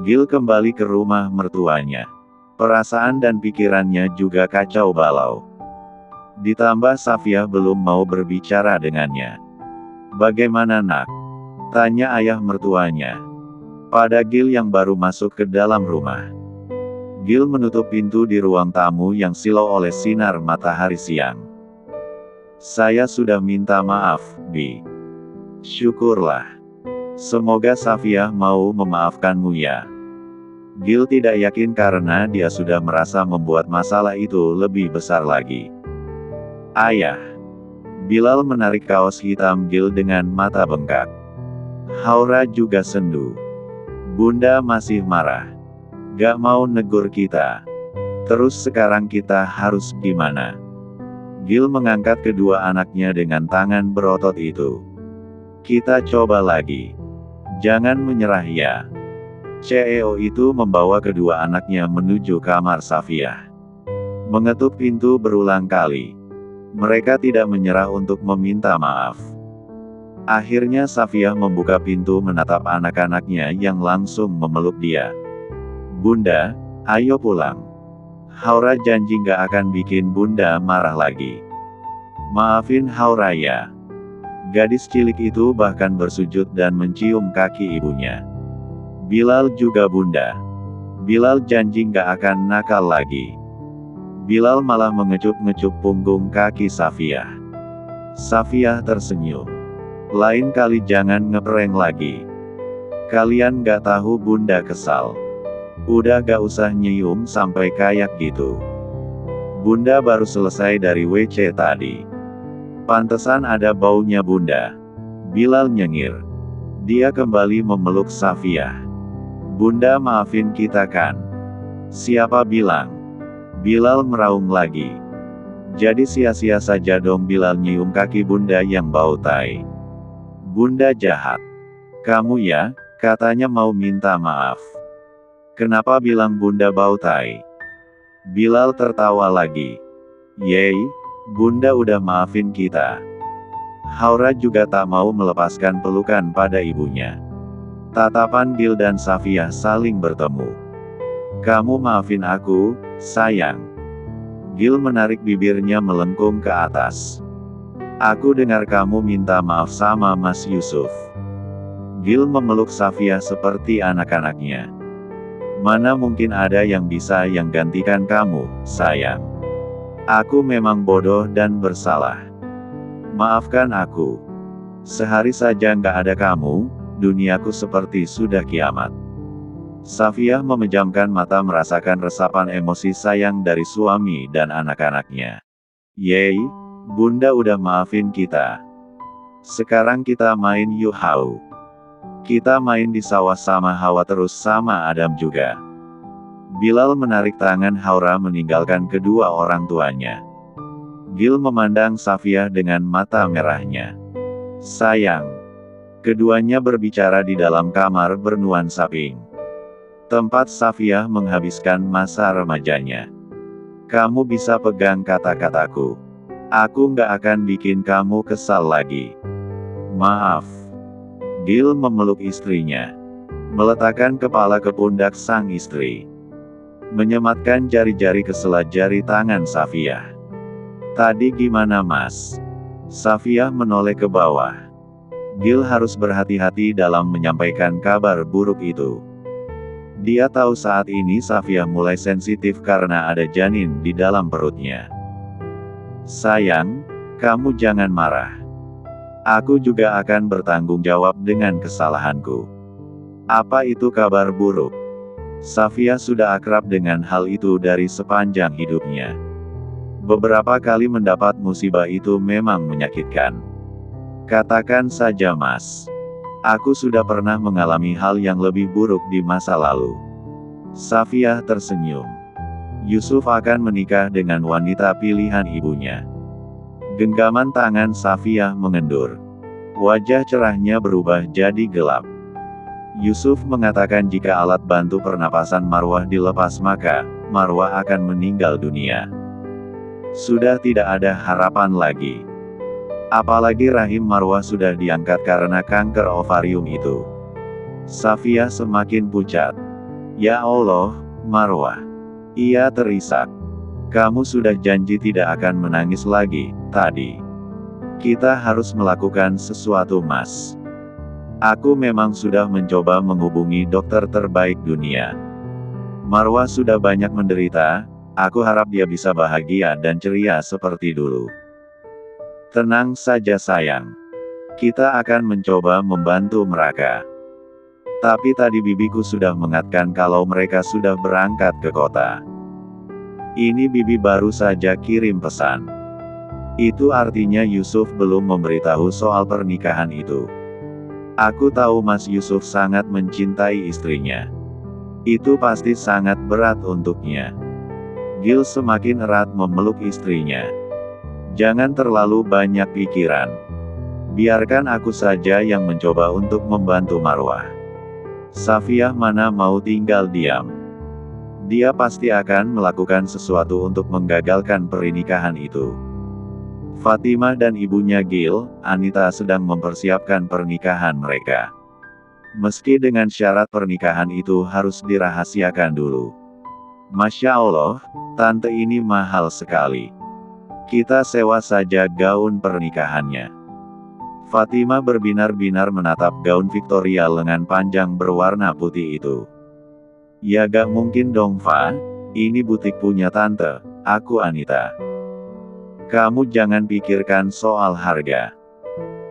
Gil kembali ke rumah mertuanya. Perasaan dan pikirannya juga kacau balau. Ditambah Safiyah belum mau berbicara dengannya. "Bagaimana nak?" tanya ayah mertuanya. Pada Gil yang baru masuk ke dalam rumah. Gil menutup pintu di ruang tamu yang silau oleh sinar matahari siang. "Saya sudah minta maaf, Bi." "Syukurlah. Semoga Safiyah mau memaafkanmu ya." Gil tidak yakin karena dia sudah merasa membuat masalah itu lebih besar lagi. "Ayah." Bilal menarik kaos hitam Gil dengan mata bengkak. Haura juga sendu. "Bunda masih marah. Gak mau negur kita. Terus sekarang kita harus gimana?" Gil mengangkat kedua anaknya dengan tangan berotot itu. "Kita coba lagi. Jangan menyerah ya." CEO itu membawa kedua anaknya menuju kamar Safiyah. Mengetuk pintu berulang kali. Mereka tidak menyerah untuk meminta maaf. Akhirnya Safiyah membuka pintu menatap anak-anaknya yang langsung memeluk dia. "Bunda, ayo pulang. Haura janji gak akan bikin Bunda marah lagi." "Maafin Haura ya." Gadis cilik itu bahkan bersujud dan mencium kaki ibunya. "Bilal juga Bunda. Bilal janji gak akan nakal lagi." Bilal malah mengecup-ngecup punggung kaki Safiyah. Safiyah tersenyum. "Lain kali jangan ngeprank lagi. Kalian gak tahu Bunda kesal. Udah gak usah nyium sampai kayak gitu. Bunda baru selesai dari WC tadi. Pantesan ada baunya Bunda." Bilal nyengir. Dia kembali memeluk Safiyah. "Bunda maafin kita kan?" "Siapa bilang?" Bilal meraung lagi. "Jadi sia-sia saja dong." Bilal nyium kaki Bunda yang bau tai. "Bunda jahat. Kamu ya, katanya mau minta maaf. Kenapa bilang Bunda bau tai?" Bilal tertawa lagi. "Yeay, Bunda udah maafin kita." Haura juga tak mau melepaskan pelukan pada ibunya. Tatapan Gil dan Safiyah saling bertemu. "Kamu maafin aku, sayang." Gil menarik bibirnya melengkung ke atas. "Aku dengar kamu minta maaf sama Mas Yusuf." Gil memeluk Safiyah seperti anak-anaknya. "Mana mungkin ada yang bisa yang gantikan kamu, sayang. Aku memang bodoh dan bersalah. Maafkan aku. Sehari saja nggak ada kamu, duniaku seperti sudah kiamat." Safiyah memejamkan mata merasakan resapan emosi sayang dari suami dan anak-anaknya. "Yeay, Bunda udah maafin kita. Sekarang kita main yuk Hau. Kita main di sawah sama Hawa terus sama Adam juga." Bilal menarik tangan Haura meninggalkan kedua orang tuanya. Gil memandang Safiyah dengan mata merahnya. "Sayang." Keduanya berbicara di dalam kamar bernuansa pink. Tempat Safiyah menghabiskan masa remajanya. "Kamu bisa pegang kata-kataku. Aku nggak akan bikin kamu kesal lagi. Maaf." Gil memeluk istrinya. Meletakkan kepala ke pundak sang istri. Menyematkan jari-jari ke sela jari tangan Safiyah. "Tadi gimana Mas?" Safiyah menoleh ke bawah. Gil harus berhati-hati dalam menyampaikan kabar buruk itu. Dia tahu saat ini Safiyah mulai sensitif karena ada janin di dalam perutnya. "Sayang, kamu jangan marah. Aku juga akan bertanggung jawab dengan kesalahanku." "Apa itu kabar buruk?" Safiyah sudah akrab dengan hal itu dari sepanjang hidupnya. Beberapa kali mendapat musibah itu memang menyakitkan. "Katakan saja Mas. Aku sudah pernah mengalami hal yang lebih buruk di masa lalu." Safiyah tersenyum. Yusuf akan menikah dengan wanita pilihan ibunya. Genggaman tangan Safiyah mengendur. Wajah cerahnya berubah jadi gelap. Yusuf mengatakan jika alat bantu pernapasan Marwah dilepas maka, Marwah akan meninggal dunia. Sudah tidak ada harapan lagi. Apalagi rahim Marwah sudah diangkat karena kanker ovarium itu. Safiyah semakin pucat. Ya Allah, Marwah. Ia terisak. Kamu sudah janji tidak akan menangis lagi, tadi. Kita harus melakukan sesuatu, Mas. Aku memang sudah mencoba menghubungi dokter terbaik dunia. Marwah sudah banyak menderita, aku harap dia bisa bahagia dan ceria seperti dulu. Tenang saja sayang. Kita akan mencoba membantu mereka. Tapi tadi bibiku sudah mengatakan kalau mereka sudah berangkat ke kota. Ini bibi baru saja kirim pesan. Itu artinya Yusuf belum memberitahu soal pernikahan itu. Aku tahu Mas Yusuf sangat mencintai istrinya. Itu pasti sangat berat untuknya. Gil semakin erat memeluk istrinya. Jangan terlalu banyak pikiran. Biarkan aku saja yang mencoba untuk membantu Marwah. Safiyah mana mau tinggal diam. Dia pasti akan melakukan sesuatu untuk menggagalkan pernikahan itu. Fatimah dan ibunya Gil, Anita sedang mempersiapkan pernikahan mereka. Meski dengan syarat pernikahan itu harus dirahasiakan dulu. Masya Allah, tante ini mahal sekali. Kita sewa saja gaun pernikahannya. Fatimah berbinar-binar menatap gaun Victoria lengan panjang berwarna putih itu. Ya gak mungkin dong Fa, ini butik punya tante, aku Anita. Kamu jangan pikirkan soal harga.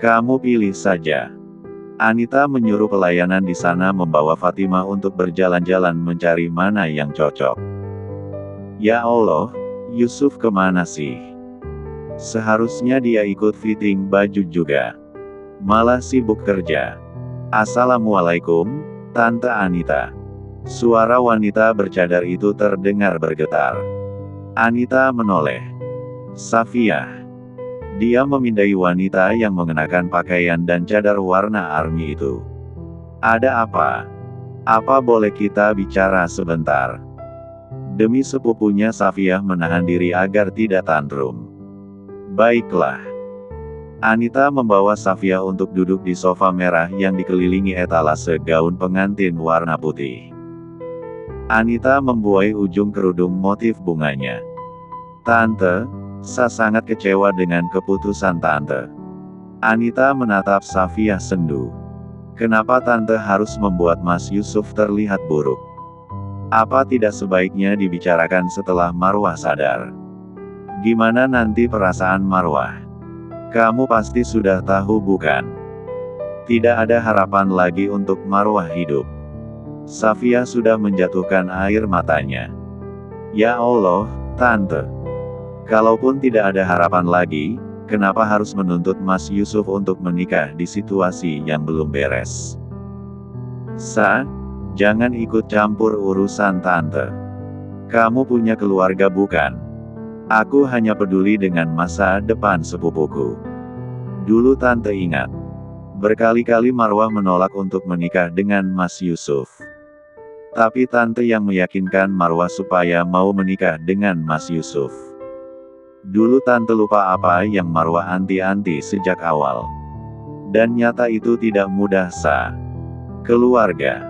Kamu pilih saja. Anita menyuruh pelayanan di sana membawa Fatimah untuk berjalan-jalan mencari mana yang cocok. Ya Allah, Yusuf kemana sih? Seharusnya dia ikut fitting baju juga. Malah sibuk kerja. Assalamualaikum, Tante Anita. Suara wanita bercadar itu terdengar bergetar. Anita menoleh. Safiyah. Dia memindai wanita yang mengenakan pakaian dan cadar warna army itu. Ada apa? Apa boleh kita bicara sebentar? Demi sepupunya Safiyah menahan diri agar tidak tantrum. Baiklah. Anita membawa Safiyah untuk duduk di sofa merah yang dikelilingi etalase gaun pengantin warna putih. Anita membuai ujung kerudung motif bunganya. Tante, saya sangat kecewa dengan keputusan Tante. Anita menatap Safiyah sendu. Kenapa Tante harus membuat Mas Yusuf terlihat buruk? Apa tidak sebaiknya dibicarakan setelah Marwah sadar? Gimana nanti perasaan Marwah? Kamu pasti sudah tahu bukan? Tidak ada harapan lagi untuk Marwah hidup. Safiyah sudah menjatuhkan air matanya. Ya Allah, Tante. Kalaupun tidak ada harapan lagi, kenapa harus menuntut Mas Yusuf untuk menikah di situasi yang belum beres? Jangan ikut campur urusan Tante. Kamu punya keluarga bukan? Aku hanya peduli dengan masa depan sepupuku. Dulu Tante ingat. Berkali-kali Marwah menolak untuk menikah dengan Mas Yusuf. Tapi Tante yang meyakinkan Marwah supaya mau menikah dengan Mas Yusuf. Dulu Tante lupa apa yang Marwah anti-anti sejak awal. Dan nyata itu tidak mudah Keluarga.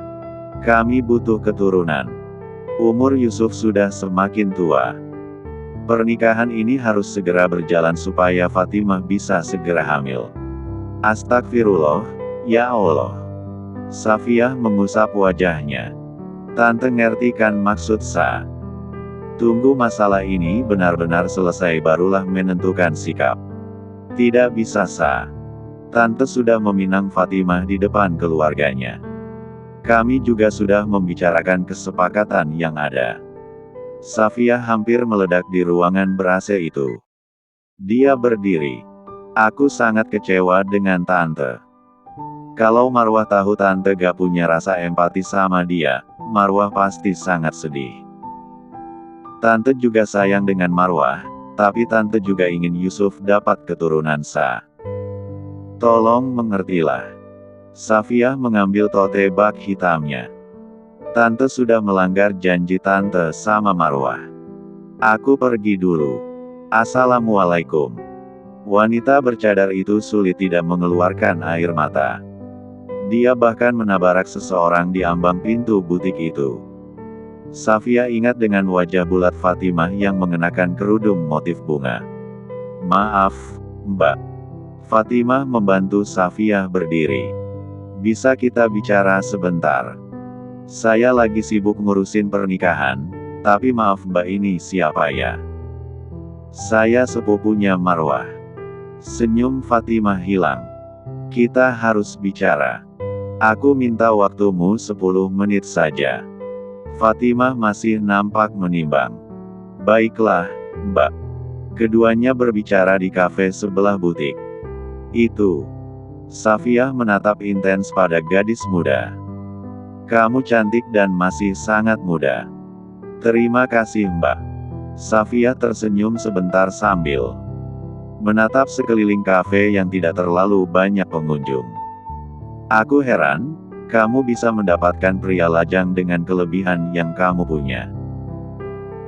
Kami butuh keturunan. Umur Yusuf sudah semakin tua. Pernikahan ini harus segera berjalan supaya Fatimah bisa segera hamil. Astagfirullah, ya Allah. Safiyah mengusap wajahnya. Tante ngerti kan maksud Tunggu masalah ini benar-benar selesai barulah menentukan sikap. Tidak bisa Tante sudah meminang Fatimah di depan keluarganya. Kami juga sudah membicarakan kesepakatan yang ada. Safiyah hampir meledak di ruangan ber-AC itu. Dia berdiri. Aku sangat kecewa dengan Tante. Kalau Marwah tahu Tante gak punya rasa empati sama dia, Marwah pasti sangat sedih. Tante juga sayang dengan Marwah, tapi Tante juga ingin Yusuf dapat keturunan Tolong mengertilah. Safiyah mengambil tote bag hitamnya. Tante sudah melanggar janji Tante sama Marwah. Aku pergi dulu. Assalamualaikum. Wanita bercadar itu sulit tidak mengeluarkan air mata. Dia bahkan menabarak seseorang di ambang pintu butik itu. Safia ingat dengan wajah bulat Fatimah yang mengenakan kerudung motif bunga. Maaf, Mbak. Fatimah membantu Safia berdiri. Bisa kita bicara sebentar? Saya lagi sibuk ngurusin pernikahan, tapi maaf Mbak, ini siapa ya? Saya sepupunya Marwah. Senyum Fatimah hilang. Kita harus bicara. Aku minta waktumu 10 menit saja. Fatimah masih nampak menimbang. Baiklah, Mbak. Keduanya berbicara di kafe sebelah butik. Itu. Safia menatap intens pada gadis muda. Kamu cantik dan masih sangat muda. Terima kasih Mbak. Safia tersenyum sebentar sambil menatap sekeliling kafe yang tidak terlalu banyak pengunjung. Aku heran, kamu bisa mendapatkan pria lajang dengan kelebihan yang kamu punya.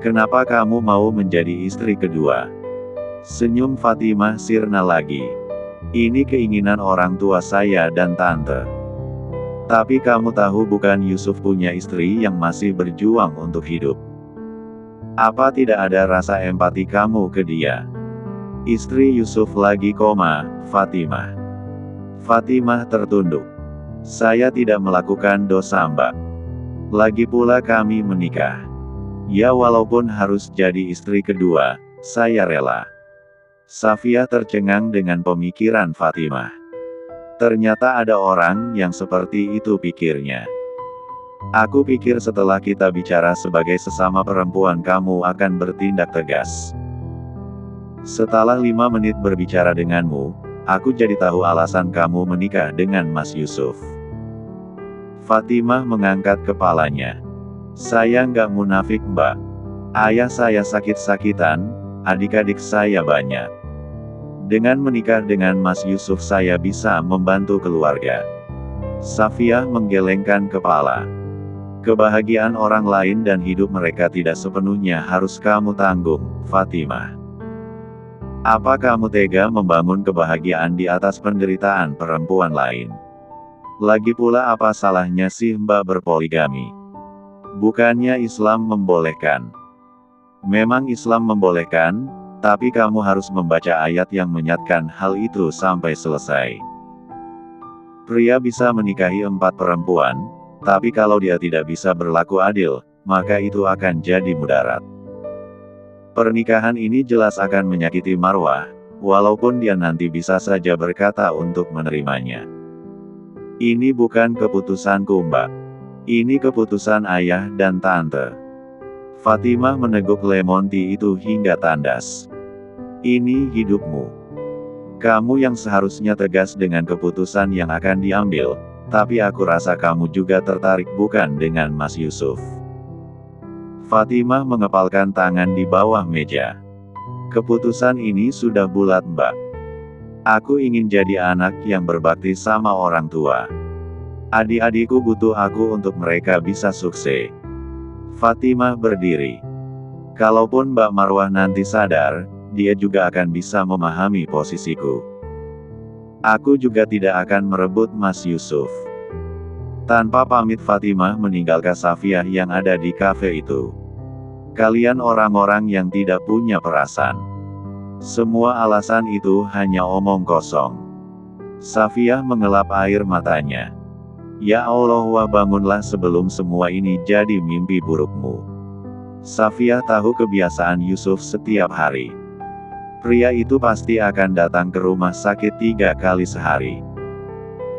Kenapa kamu mau menjadi istri kedua? Senyum Fatimah sirna lagi. Ini keinginan orang tua saya dan tante. Tapi kamu tahu bukan Yusuf punya istri yang masih berjuang untuk hidup? Apa tidak ada rasa empati kamu ke dia? Istri Yusuf lagi koma, Fatimah. Fatimah tertunduk. Saya tidak melakukan dosa Mbak. Lagi pula kami menikah. Ya walaupun harus jadi istri kedua, saya rela. Safia tercengang dengan pemikiran Fatimah. Ternyata ada orang yang seperti itu pikirnya. Aku pikir setelah kita bicara sebagai sesama perempuan kamu akan bertindak tegas. Setelah 5 menit berbicara denganmu, aku jadi tahu alasan kamu menikah dengan Mas Yusuf. Fatimah mengangkat kepalanya. Saya nggak munafik Mbak. Ayah saya sakit-sakitan, adik-adik saya banyak. Dengan menikah dengan Mas Yusuf saya bisa membantu keluarga. Safia menggelengkan kepala. Kebahagiaan orang lain dan hidup mereka tidak sepenuhnya harus kamu tanggung, Fatimah. Apa kamu tega membangun kebahagiaan di atas penderitaan perempuan lain? Lagi pula apa salahnya sih Mbak berpoligami? Bukannya Islam membolehkan? Memang Islam membolehkan, tapi kamu harus membaca ayat yang menyatakan hal itu sampai selesai. Pria bisa menikahi 4 perempuan, tapi kalau dia tidak bisa berlaku adil, maka itu akan jadi mudarat. Pernikahan ini jelas akan menyakiti Marwah, walaupun dia nanti bisa saja berkata untuk menerimanya. Ini bukan keputusanku Mbak. Ini keputusan ayah dan tante. Fatimah meneguk lemon tea itu hingga tandas. Ini hidupmu. Kamu yang seharusnya tegas dengan keputusan yang akan diambil, tapi aku rasa kamu juga tertarik bukan dengan Mas Yusuf. Fatimah mengepalkan tangan di bawah meja. Keputusan ini sudah bulat Mbak. Aku ingin jadi anak yang berbakti sama orang tua. Adik-adikku butuh aku untuk mereka bisa sukses. Fatimah berdiri. Kalaupun Mbak Marwah nanti sadar, dia juga akan bisa memahami posisiku. Aku juga tidak akan merebut Mas Yusuf. Tanpa pamit Fatimah meninggalkan Safia yang ada di kafe itu. Kalian orang-orang yang tidak punya perasaan. Semua alasan itu hanya omong kosong. Safia mengelap air matanya. Ya Allah wah bangunlah sebelum semua ini jadi mimpi burukmu. Safia tahu kebiasaan Yusuf setiap hari. Pria itu pasti akan datang ke rumah sakit 3 kali sehari.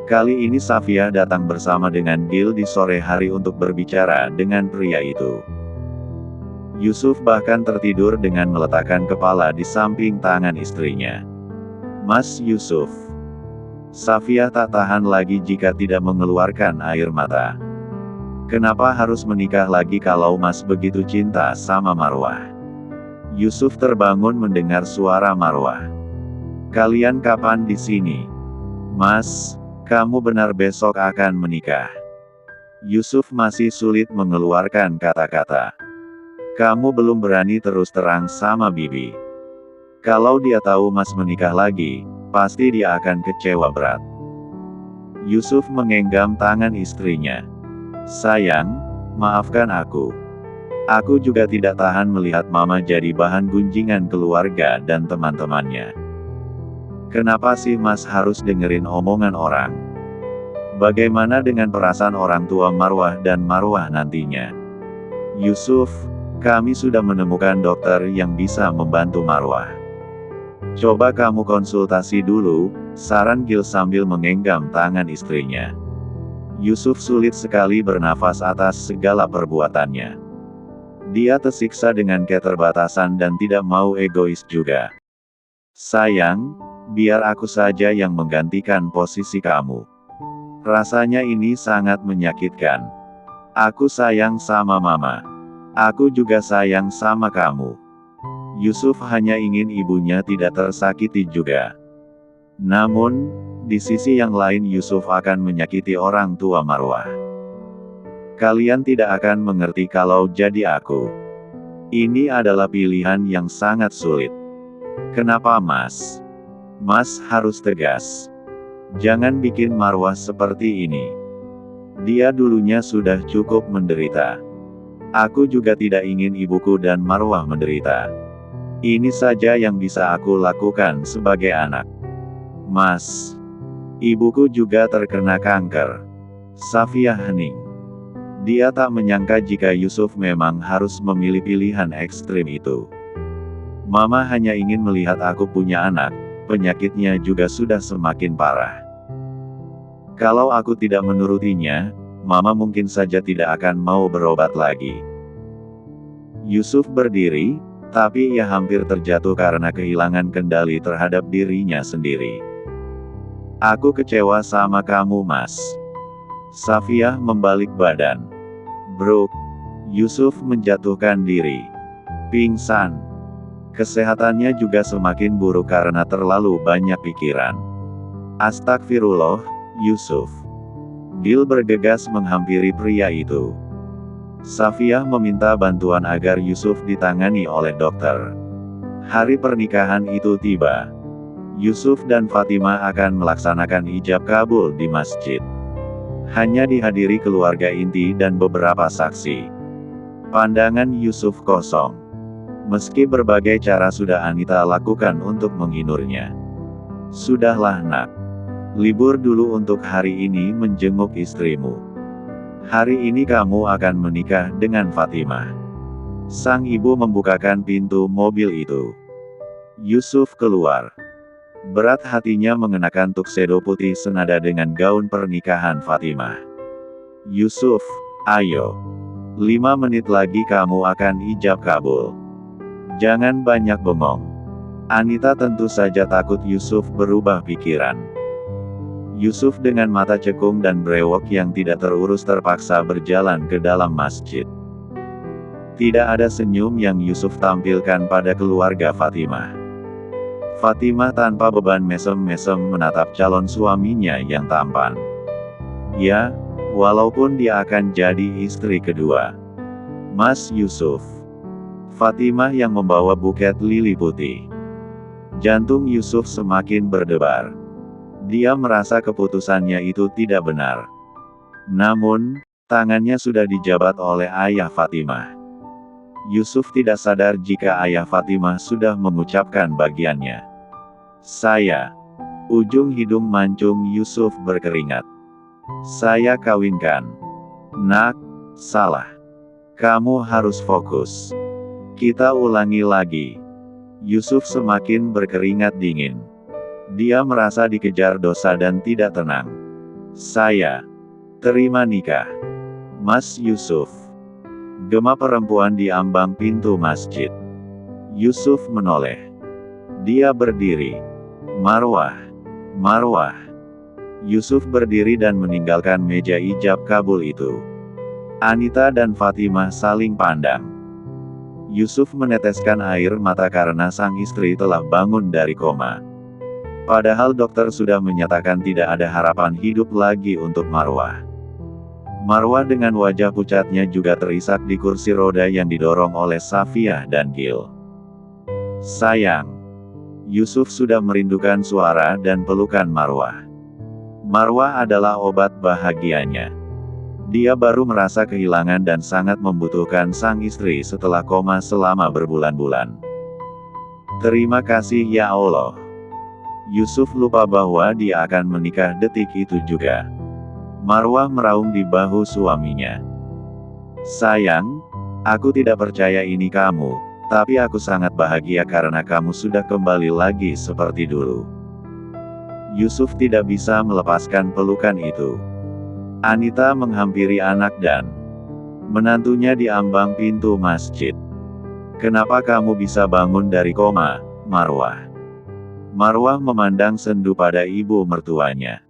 Kali ini Safia datang bersama dengan Gil di sore hari untuk berbicara dengan pria itu. Yusuf bahkan tertidur dengan meletakkan kepala di samping tangan istrinya. Mas Yusuf. Safia tak tahan lagi jika tidak mengeluarkan air mata. Kenapa harus menikah lagi kalau Mas begitu cinta sama Marwah? Yusuf terbangun mendengar suara Marwah. Kalian kapan di sini? Mas, kamu benar besok akan menikah? Yusuf masih sulit mengeluarkan kata-kata. Kamu belum berani terus terang sama Bibi. Kalau dia tahu Mas menikah lagi, pasti dia akan kecewa berat. Yusuf menggenggam tangan istrinya. Sayang, maafkan aku. Aku juga tidak tahan melihat Mama jadi bahan gunjingan keluarga dan teman-temannya. Kenapa sih Mas harus dengerin omongan orang? Bagaimana dengan perasaan orang tua Marwah dan Marwah nantinya? Yusuf, kami sudah menemukan dokter yang bisa membantu Marwah. Coba kamu konsultasi dulu, saran Gil sambil menggenggam tangan istrinya. Yusuf sulit sekali bernafas atas segala perbuatannya. Dia tersiksa dengan keterbatasan dan tidak mau egois juga. Sayang, biar aku saja yang menggantikan posisi kamu. Rasanya ini sangat menyakitkan. Aku sayang sama Mama. Aku juga sayang sama kamu. Yusuf hanya ingin ibunya tidak tersakiti juga. Namun, di sisi yang lain Yusuf akan menyakiti orang tua Marwah. Kalian tidak akan mengerti kalau jadi aku. Ini adalah pilihan yang sangat sulit. Kenapa Mas? Mas harus tegas. Jangan bikin Marwah seperti ini. Dia dulunya sudah cukup menderita. Aku juga tidak ingin ibuku dan Marwah menderita. Ini saja yang bisa aku lakukan sebagai anak. Mas, ibuku juga terkena kanker. Safia hening. Dia tak menyangka jika Yusuf memang harus memilih pilihan ekstrim itu. Mama hanya ingin melihat aku punya anak, penyakitnya juga sudah semakin parah. Kalau aku tidak menurutinya, Mama mungkin saja tidak akan mau berobat lagi. Yusuf berdiri, tapi ia hampir terjatuh karena kehilangan kendali terhadap dirinya sendiri. Aku kecewa sama kamu Mas. Safia membalik badan. Bruk. Yusuf menjatuhkan diri. Pingsan. Kesehatannya juga semakin buruk karena terlalu banyak pikiran. Astagfirullah, Yusuf. Gil bergegas menghampiri pria itu. Safia meminta bantuan agar Yusuf ditangani oleh dokter. Hari pernikahan itu tiba. Yusuf dan Fatimah akan melaksanakan ijab kabul di masjid. Hanya dihadiri keluarga inti dan beberapa saksi. Pandangan Yusuf kosong. Meski berbagai cara sudah Anita lakukan untuk menghinurnya. Sudahlah nak. Libur dulu untuk hari ini menjenguk istrimu. Hari ini kamu akan menikah dengan Fatimah. Sang ibu membukakan pintu mobil itu. Yusuf keluar. Berat hatinya mengenakan tuxedo putih senada dengan gaun pernikahan Fatimah. Yusuf, ayo. 5 menit lagi kamu akan ijab kabul. Jangan banyak bengong. Anita tentu saja takut Yusuf berubah pikiran. Yusuf dengan mata cekung dan brewok yang tidak terurus terpaksa berjalan ke dalam masjid. Tidak ada senyum yang Yusuf tampilkan pada keluarga Fatimah. Fatimah tanpa beban mesem-mesem menatap calon suaminya yang tampan. Ya, walaupun dia akan jadi istri kedua. Mas Yusuf. Fatimah yang membawa buket lili putih. Jantung Yusuf semakin berdebar. Dia merasa keputusannya itu tidak benar. Namun, tangannya sudah dijabat oleh ayah Fatimah. Yusuf tidak sadar jika ayah Fatimah sudah mengucapkan bagiannya. Saya. Ujung hidung mancung Yusuf berkeringat. Saya kawinkan. Nak, salah. Kamu harus fokus. Kita ulangi lagi. Yusuf semakin berkeringat dingin. Dia merasa dikejar dosa dan tidak tenang. Saya. Terima nikah. Mas Yusuf. Gema perempuan di ambang pintu masjid. Yusuf menoleh. Dia berdiri. Marwah. Marwah. Yusuf berdiri dan meninggalkan meja ijab kabul itu. Anita dan Fatimah saling pandang. Yusuf meneteskan air mata karena sang istri telah bangun dari koma. Padahal dokter sudah menyatakan tidak ada harapan hidup lagi untuk Marwah. Marwah dengan wajah pucatnya juga terisak di kursi roda yang didorong oleh Safia dan Gil. Sayang. Yusuf sudah merindukan suara dan pelukan Marwah. Marwah adalah obat bahagianya. Dia baru merasa kehilangan dan sangat membutuhkan sang istri setelah koma selama berbulan-bulan. Terima kasih ya Allah. Yusuf lupa bahwa dia akan menikah detik itu juga. Marwah meraung di bahu suaminya. Sayang, aku tidak percaya ini kamu, tapi aku sangat bahagia karena kamu sudah kembali lagi seperti dulu. Yusuf tidak bisa melepaskan pelukan itu. Anita menghampiri anak dan menantunya di ambang pintu masjid. Kenapa kamu bisa bangun dari koma, Marwah? Marwah memandang sendu pada ibu mertuanya.